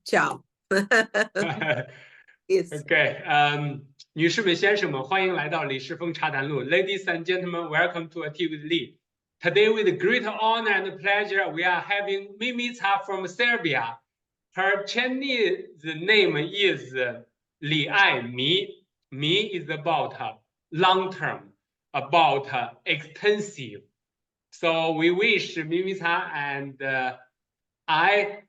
ciao. Yes. Okay. 女士们、先生们，欢迎来到李世锋茶谈录。Ladies and gentlemen, welcome to A Tea with Li. Today, with great honor and pleasure, we are having Mimica from Serbia. Her Chinese name is Li and Mirjana. Mi is about long term, about extensive. So we wish Mimica and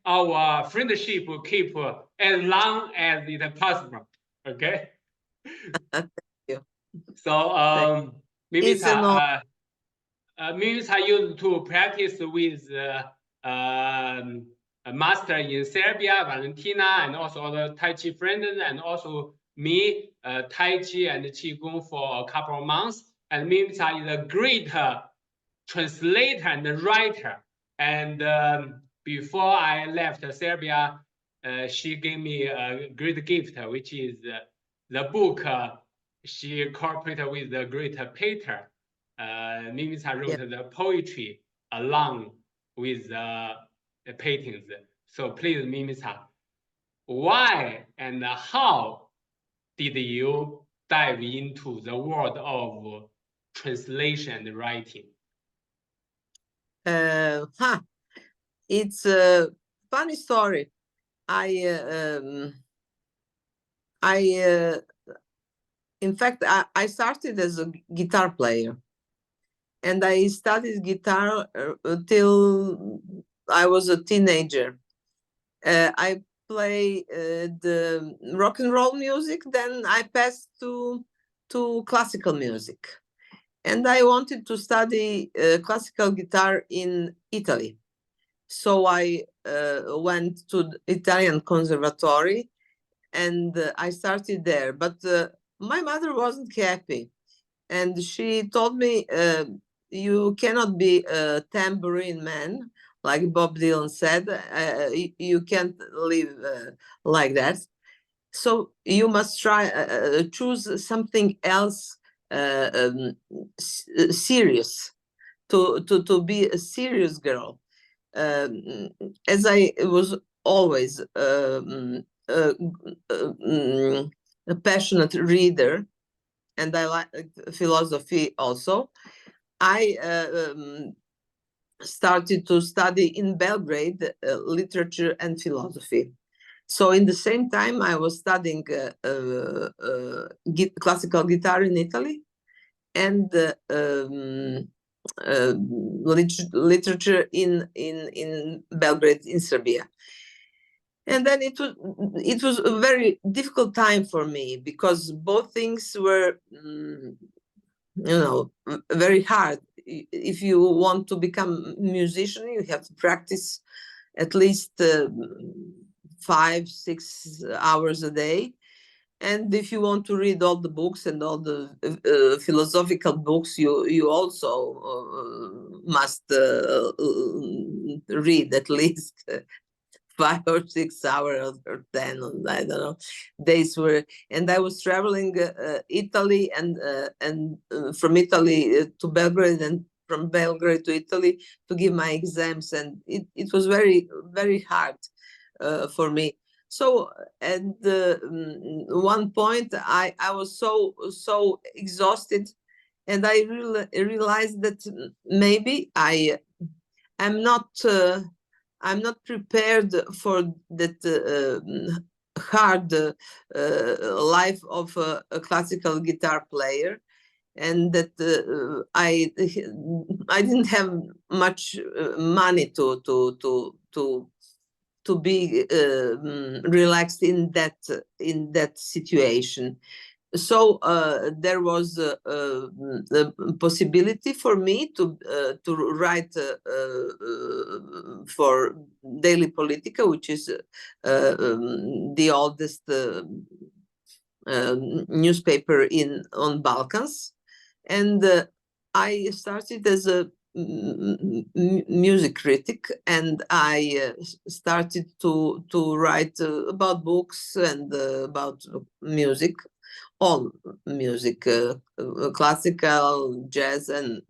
our friendship will keep as long as it possible. Okay. Thank you. So It's an honor. Mimica used to practice with a master in Serbia, Valentina, and also other Taiji friends, and also me, Taiji and Qigong for a couple of months. And Mimica is a great translator and writer. And before I left Serbia, she gave me a great gift, which is the book she cooperated with the great painter. Mimica wrote the poetry along with the paintings. So please, Mimica, why and how did you dive into the world of translation and writing? It's a funny story. In fact, I started as a guitar player, and I studied guitar till I was a teenager. I play the rock and roll music, then I passed to classical music. And I wanted to study classical guitar in Italy. So I went to the Italian Conservatory, and I started there. But my mother wasn't happy. And she told me, you cannot be a tambourine man, like Bob Dylan said. You can't live like that. So you must try, choose something else serious, to be a serious girl. As I was always a passionate reader, and I like philosophy also, I started to study in Belgrade literature and philosophy. So in the same time, I was studying classical guitar in Italy and literature in Belgrade, in Serbia. And then it was a very difficult time for me, because both things were, very hard. If you want to become a musician, you have to practice at least 5-6 hours a day. And if you want to read all the books and all the philosophical books, you also must read at least 5 or 6 hours or 10, I don't know, days were. And I was traveling Italy and from Italy to Belgrade, and from Belgrade to Italy to give my exams, and it was very, very hard for me. So at one point I was so exhausted, and I realized that maybe I'm not prepared for that hard life of a classical guitar player, and that I didn't have much money to be relaxed in that situation. So there was a possibility for me to write for Daily Politica, which is the oldest newspaper on Balkans, and I started as a music critic, and I started to write about books and about music. All music, classical, jazz, and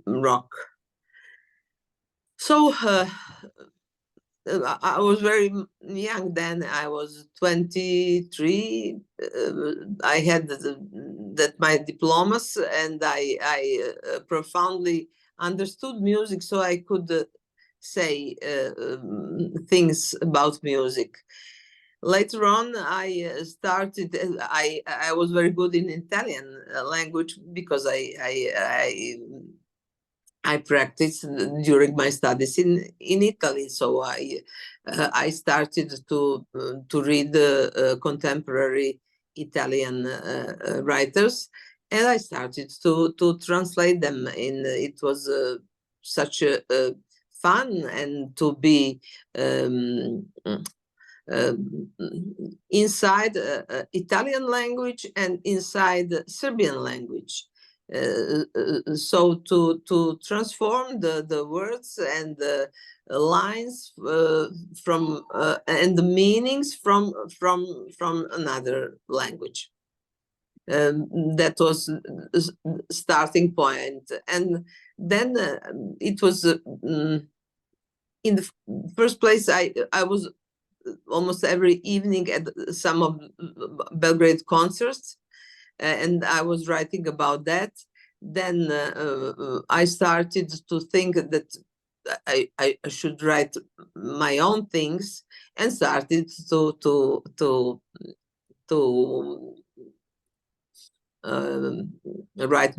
rock. So I was very young then. I was 23. I had that my diplomas, and I profoundly understood music, so I could say things about music. Later on, I started. I was very good in Italian language because I practiced during my studies in Italy. So I started to read contemporary Italian writers, and I started to translate them. And it was such a fun, and to be inside Italian language and inside Serbian language. So to transform the words and the lines from and the meanings from another language. That was the starting point. And then it was in the first place, I was almost every evening at some of Belgrade concerts, and I was writing about that. Then I started to think that I should write my own things, and started to write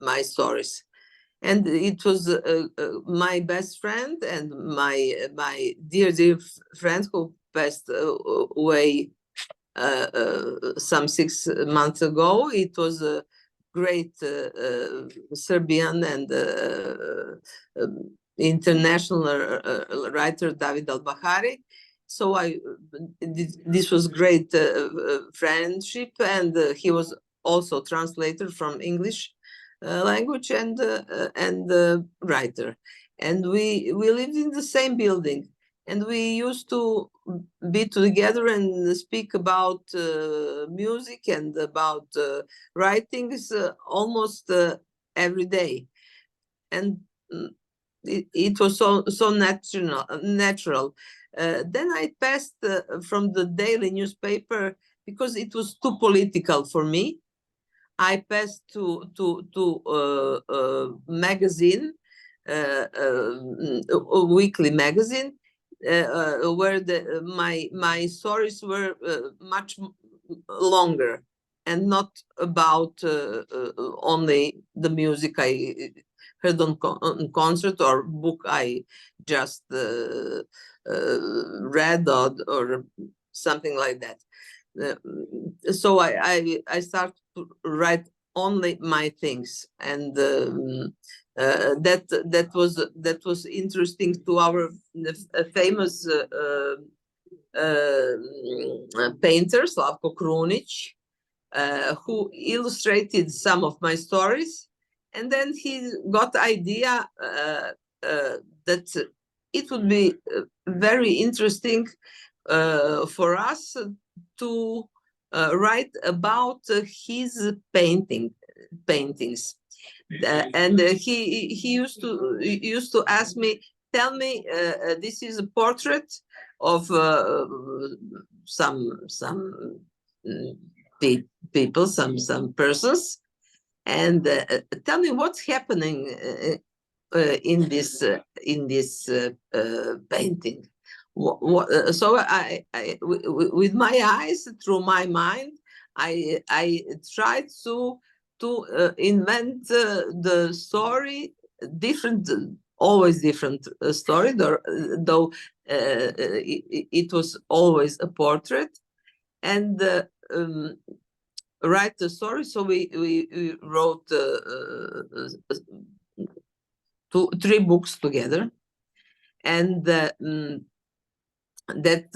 my stories. And it was my best friend and my dear friend who passed away some 6 months ago. It was a great Serbian and international writer, David Al-Bahari. So this was great friendship, and he was also translator from English language and writer. And we lived in the same building, and we used to be together and speak about music and about writings almost every day. And it was so natural. Then I passed from the daily newspaper because it was too political for me. I passed to magazine, a weekly magazine, where my stories were much longer, and not about only the music I heard on concert or book I just read or something like that. So I started to write only my things, and that was interesting to our famous painter Slavko Krunic, who illustrated some of my stories, and then he got the idea that it would be very interesting for us to write about his paintings. And he used to ask me, tell me, this is a portrait of some people, some persons, and tell me what's happening in this painting. So I with my eyes, through my mind, I tried to invent the story, always different story, though it was always a portrait, and write the story. So we wrote 3 books together, and that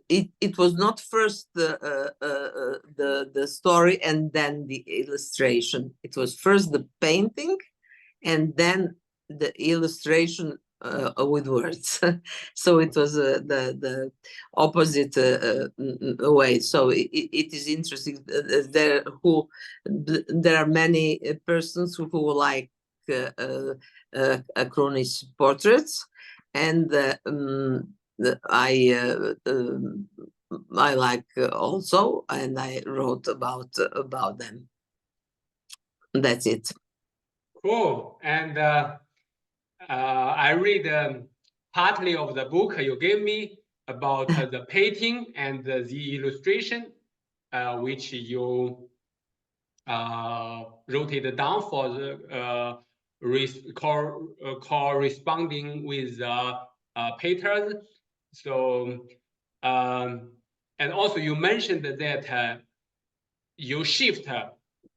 it was not first the story and then the illustration. It was first the painting and then the illustration with words. So it was the opposite way. So it is interesting. There are many persons who like Kronich's portraits, and I like also, and I wrote about them. That's it. Cool. And I read partly of the book you gave me about the painting and the illustration, which you wrote it down for the corresponding with painters. So, and also you mentioned that you shift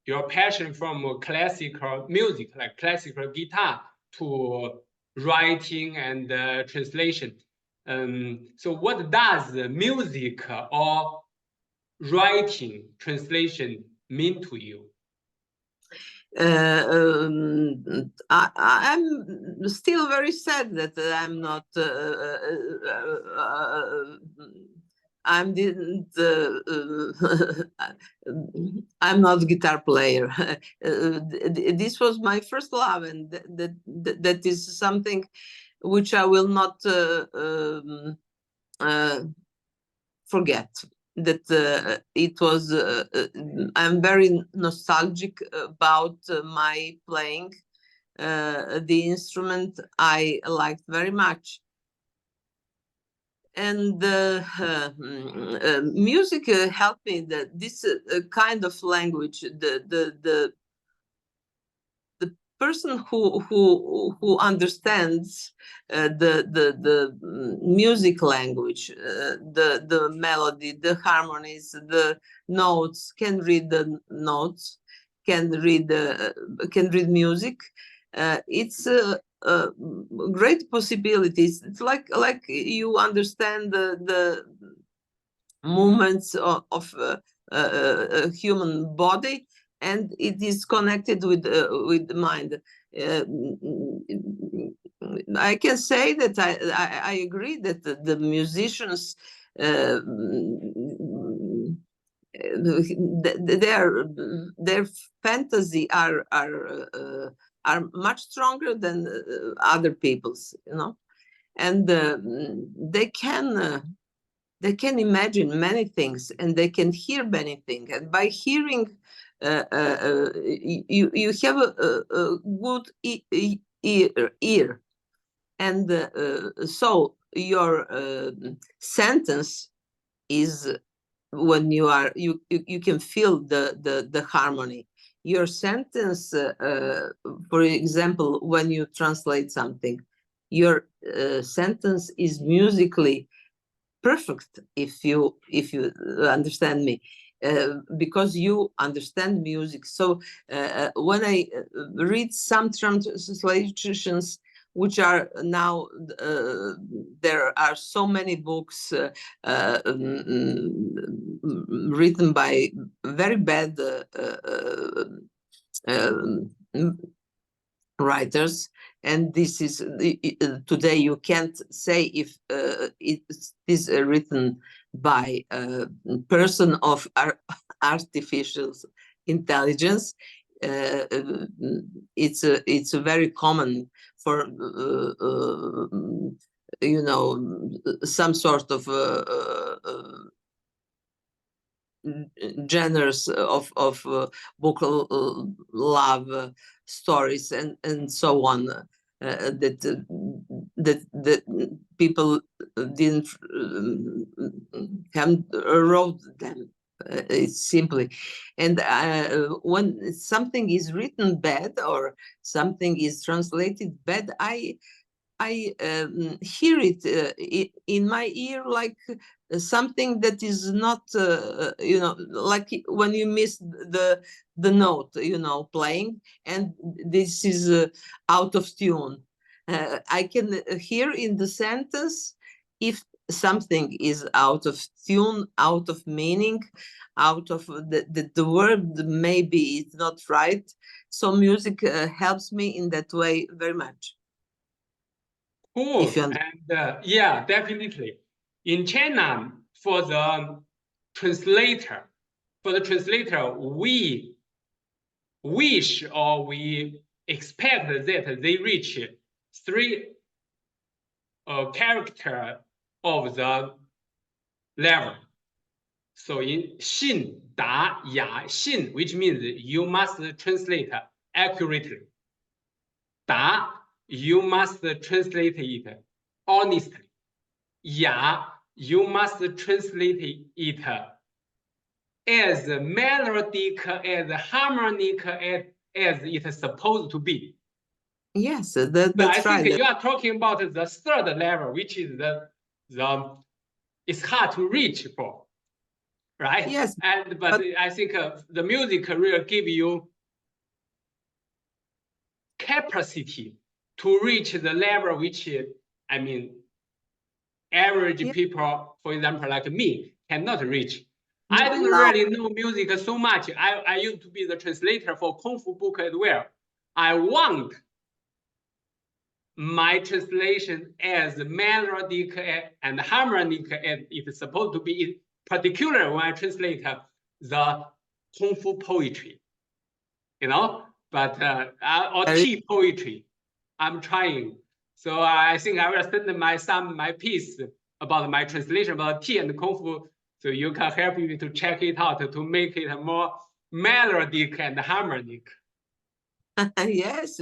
your passion from classical music, like classical guitar, to writing and translation. So what does music or writing translation mean to you? I'm still very sad that I'm not. I'm not a guitar player. This was my first love, and that is something which I will not forget. That it was. I'm very nostalgic about my playing the instrument I liked very much. And music helped me. That this kind of language, the person who understands the music language, the melody, the harmonies, the notes, can read the notes, can read music. It's great possibilities. It's like you understand the movements of a human body, and it is connected with the mind. I can say that I agree that the musicians their fantasy are much stronger than other people's, and they can imagine many things, and they can hear many things, and by hearing you have a good ear, and so your sentence is, when you can feel the harmony. Your sentence, for example, when you translate something, your sentence is musically perfect, if you understand me, because you understand music. So when I read some translations, which are now, there are so many books written by very bad writers, and this is today you can't say if it is written by a person of artificial intelligence. It's very common for some sort of genres of book love stories and so on, that people didn't wrote them. It's simply, and when something is written bad or something is translated bad, I hear it in my ear like something that is not, like when you miss the note, playing, and this is out of tune. I can hear in the sentence if something is out of tune, out of meaning, out of the word maybe it's not right. So music helps me in that way very much. Cool. And yeah, definitely. In China, for the translator, we wish, or we expect that they reach 3 character of the level. So in 信达雅信, which means you must translate accurately. 达, you must translate it honestly. 雅, you must translate it as melodic, as harmonic as it's supposed to be. Yes, But that's I right. think you are talking about the third level, which is the it's hard to reach for, right? Yes, but I think the music will give you capacity to reach the level which, I mean, average people, for example, like me, cannot reach. I don't really know music so much. I used to be the translator for Kung Fu book as well. I want my translation as melodic and harmonic as it's supposed to be, in particular when I translate the Kung Fu poetry, you know, but or tea poetry, I'm trying. So I think I will send my piece about my translation about tea and Kung Fu, so you can help me to check it out to make it more melodic and harmonic. Yes,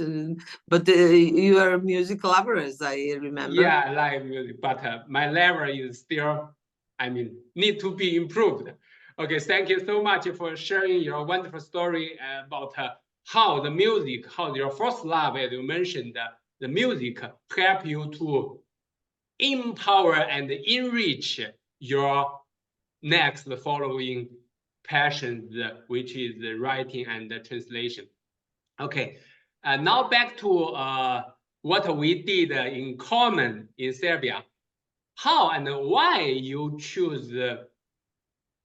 but you are music lovers, I remember. Yeah, I like music, but my level is still, I mean, need to be improved. Okay, thank you so much for sharing your wonderful story about how the music, how your first love, as you mentioned, the music help you to empower and enrich your next following passions, which is the writing and the translation. Okay, now back to what we did in common in Serbia. How and why you choose,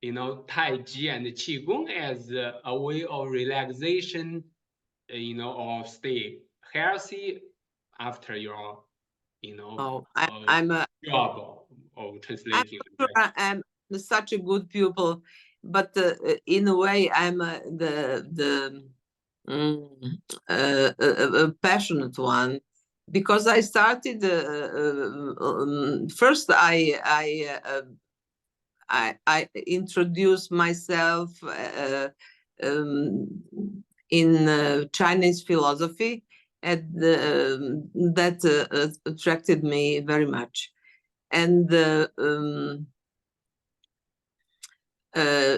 you know, Taiji and Qigong as a way of relaxation, you know, or stay healthy after your, you know, I'm a job of translating. I'm such a good pupil, but in a way I'm a passionate one, because I started first I introduced myself in Chinese philosophy, and that attracted me very much. And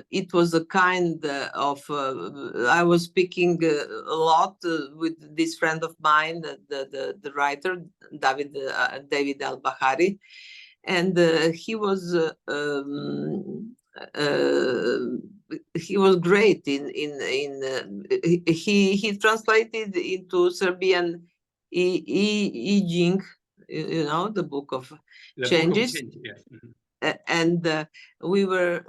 it was a kind of I was speaking a lot with this friend of mine, the writer David Al-Bahari, and he was great he translated into Serbian I Ching, you know, the book of changes. Book of change, yes. And we were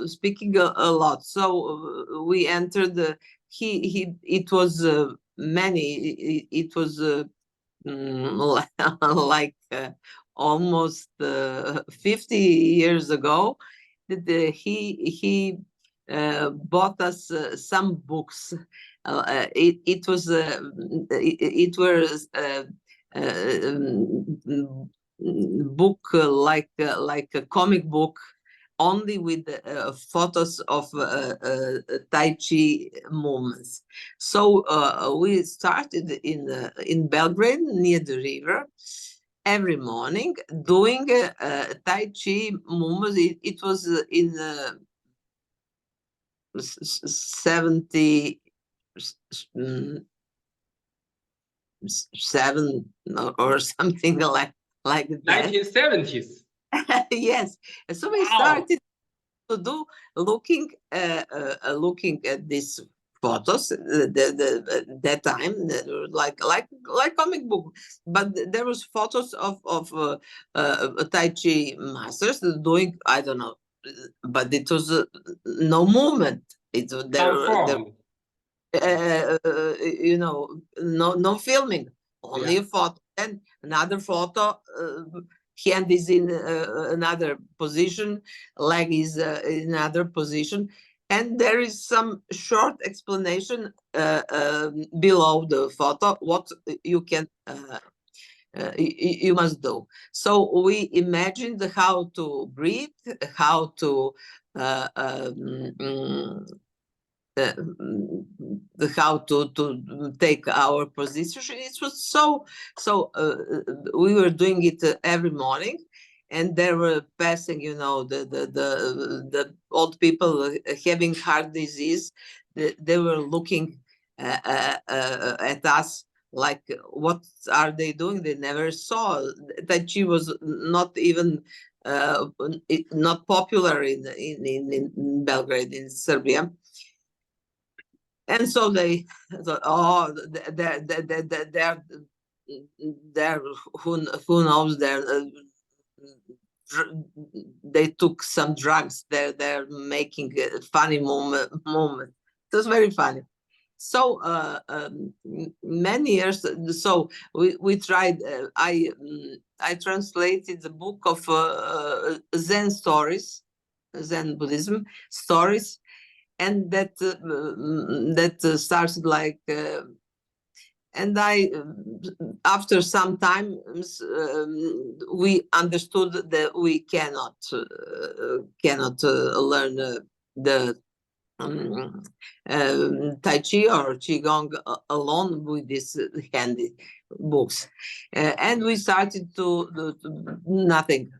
speaking a lot, so we entered it was it was like almost 50 years ago that he bought us some books. It was book like a comic book, only with photos of Tai Chi movements. So we started in Belgrade, near the river, every morning doing Tai Chi movements. It was in 77 or something like that. 1970s. Yes. So we started to do looking at these photos. That time, like comic book, but there was photos of Tai Chi masters doing, I don't know, but it was no movement. It was you know, no filming, only a photo. And another photo, hand is in another position, leg is in another position, And there is some short explanation below the photo, what you can you must do. So we imagined how to breathe, how to how to take our position. It was so we were doing it every morning, and they were passing, the old people having heart disease. They were looking at us like, what are they doing? They never saw. Tai Chi was not even not popular in Belgrade, in Serbia. And so they thought, oh, they're who knows, they took some drugs. They're making a funny moment. It was very funny. So many years. So we tried. I translated the book of Zen stories, Zen Buddhism stories. And that started like, and I, after some time, we understood that we cannot learn the Tai Chi or Qigong alone with these handy books, and we started to nothing.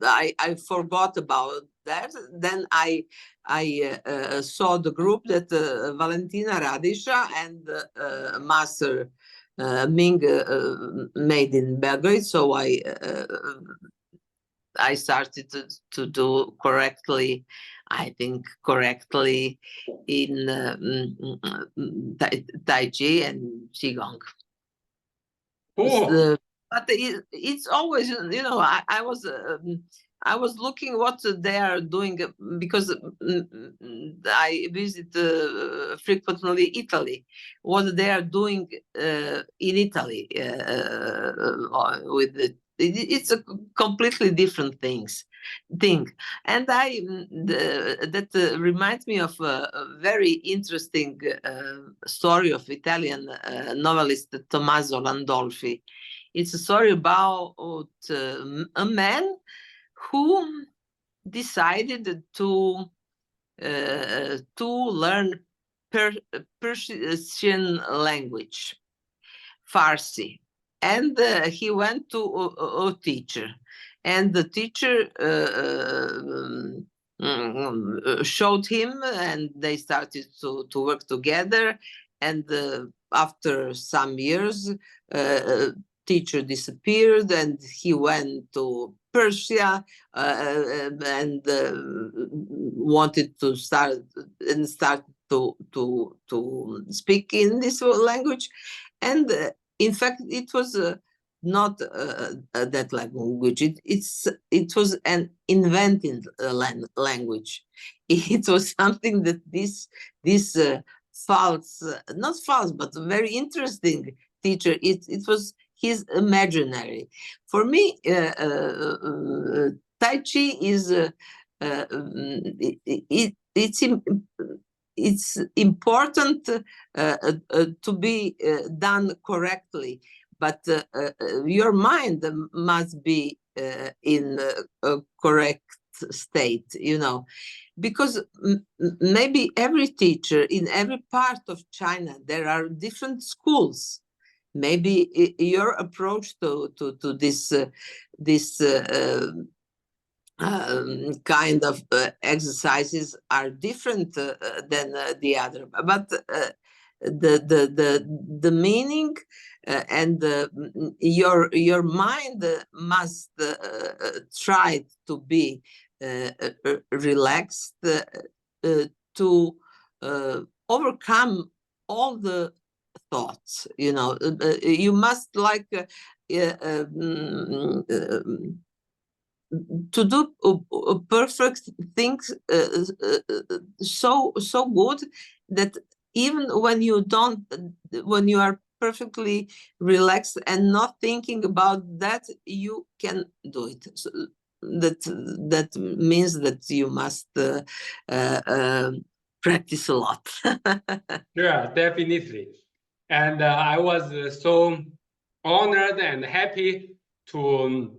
I forgot about that. Then I saw the group that Valentina Radiša and Master Ming made in Belgrade. So I started to do correctly, I think correctly, in Tai Chi and Qigong. Cool. But it's always, I was looking what they are doing, because I visit frequently Italy, what they are doing in Italy with it's a completely different thing. And that reminds me of a very interesting story of Italian novelist Tommaso Landolfi. It's a story about a man who decided to learn Persian language, Farsi, and he went to a teacher, and the teacher showed him, and they started to work together. And after some years, teacher disappeared, and he went to Persia and wanted to start to speak in this language. And in fact, it was not that language. It was an invented language. It was something that this false, not false, but very interesting teacher. It was his imaginary. For me, Tai Chi is it's important to be done correctly, but your mind must be in a correct state, because maybe every teacher in every part of China, there are different schools. Maybe your approach to this kind of exercises are different than the other, but the meaning and your mind must try to be relaxed to overcome all the thoughts. You must like to do perfect things so good that even when you are perfectly relaxed and not thinking about that, you can do it. that means that you must practice a lot. Sure, definitely. And I was so honored and happy to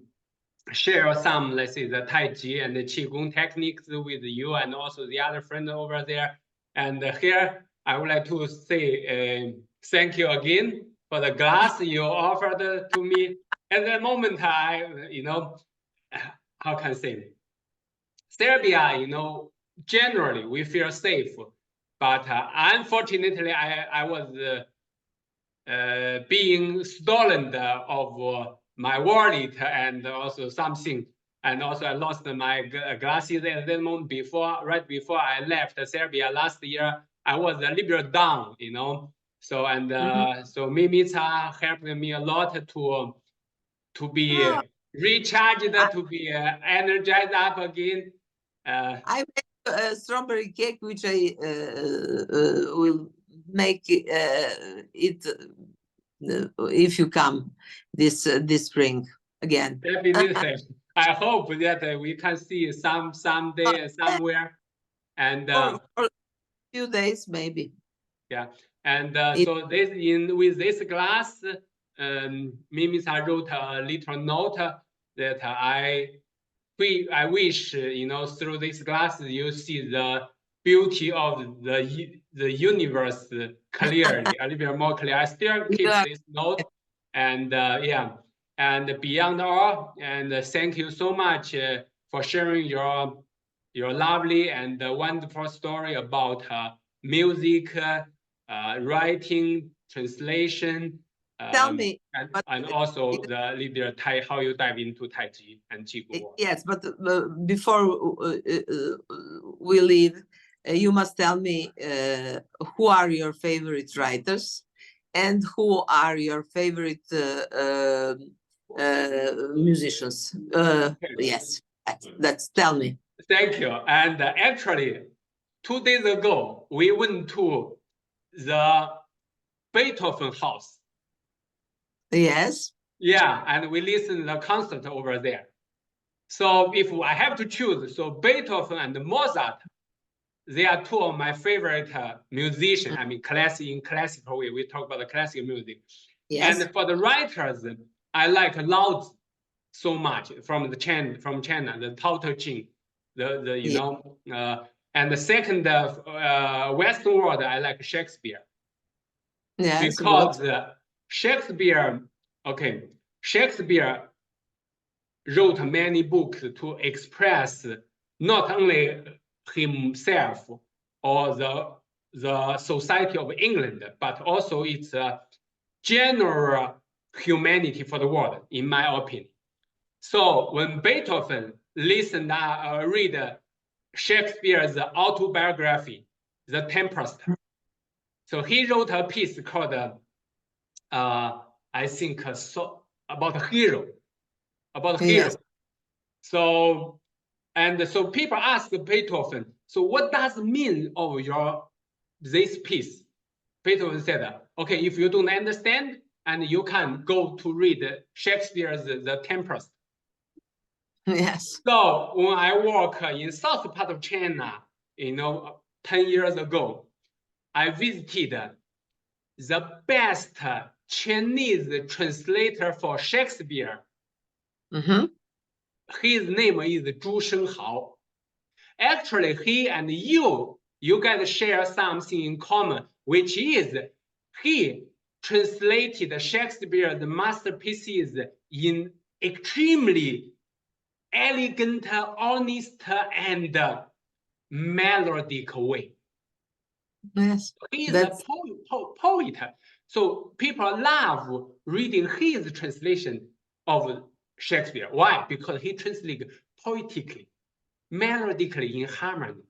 share some, let's say, the Taiji and the Qigong techniques with you and also the other friend over there. And here, I would like to say thank you again for the glass you offered to me. At the moment, how can I say? Serbia, generally we feel safe, but unfortunately, I was being stolen of my wallet and also something, and also I lost my glasses at that moment right before I left Serbia last year. I was a little bit down, So so Mimica helped me a lot to be recharged, to be energized up again. I make a strawberry cake, which I will make it if you come this spring again. Definitely. I hope that we can see someday somewhere, and for a few days maybe. Yeah, and so with this glass, Mimica wrote a little note that I wish through this glass you see the beauty of the universe clearly, a little bit more clear. I still keep this note, and yeah, and beyond all, and thank you so much for sharing your lovely and wonderful story about music, writing, translation. Tell me, and also the leader how you dive into Taiji and Qigong. Yes, but before we leave, you must tell me who are your favorite writers and who are your favorite musicians. Yes, that's tell me. Thank you. And actually, 2 days ago, we went to the Beethoven house. Yes. Yeah, and we listened to the concert over there. So if I have to choose, so Beethoven and Mozart, they are two of my favorite musicians. I mean, in classical way, we talk about the classical music. Yes. And for the writers, I like Lao Tzu so much from China, the Tao Te Ching, and the second Western world, I like Shakespeare. Yes. Because Shakespeare wrote many books to express not only himself or the society of England, but also its general humanity for the world, in my opinion. So when Beethoven read Shakespeare's autobiography, The Tempest, so he wrote a piece called, I think, about a hero. About hero. Yes. So people ask Beethoven, so what does it mean of this piece? Beethoven said, okay, if you don't understand, and you can go to read Shakespeare's The Tempest. Yes. So when I work in south part of China, 10 years ago, I visited the best Chinese translator for Shakespeare. Mm-hmm. His name is Zhu Shenghao. Actually, he and you guys share something in common, which is he translated Shakespeare's masterpieces in extremely elegant, honest, and melodic way. Yes, he is a poet. So people love reading his translation of Shakespeare. Why? Because he translated poetically, melodically, in harmony.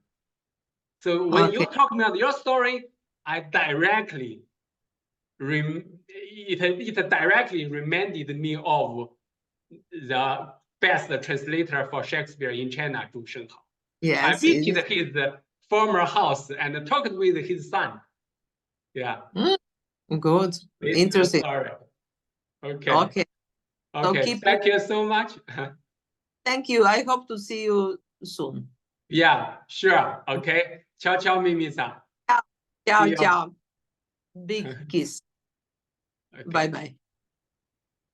So when you're talking about your story, it directly reminded me of the best translator for Shakespeare in China, Zhu Shenghao. Yes, I visited his former house and talked with his son. Yeah. Good. Interesting. Okay. Okay. Thank you so much. Thank you. I hope to see you soon. Yeah, sure. Okay. Ciao, ciao, Mimi-san. Ciao, See you. ciao. Big kiss. Okay. Bye bye.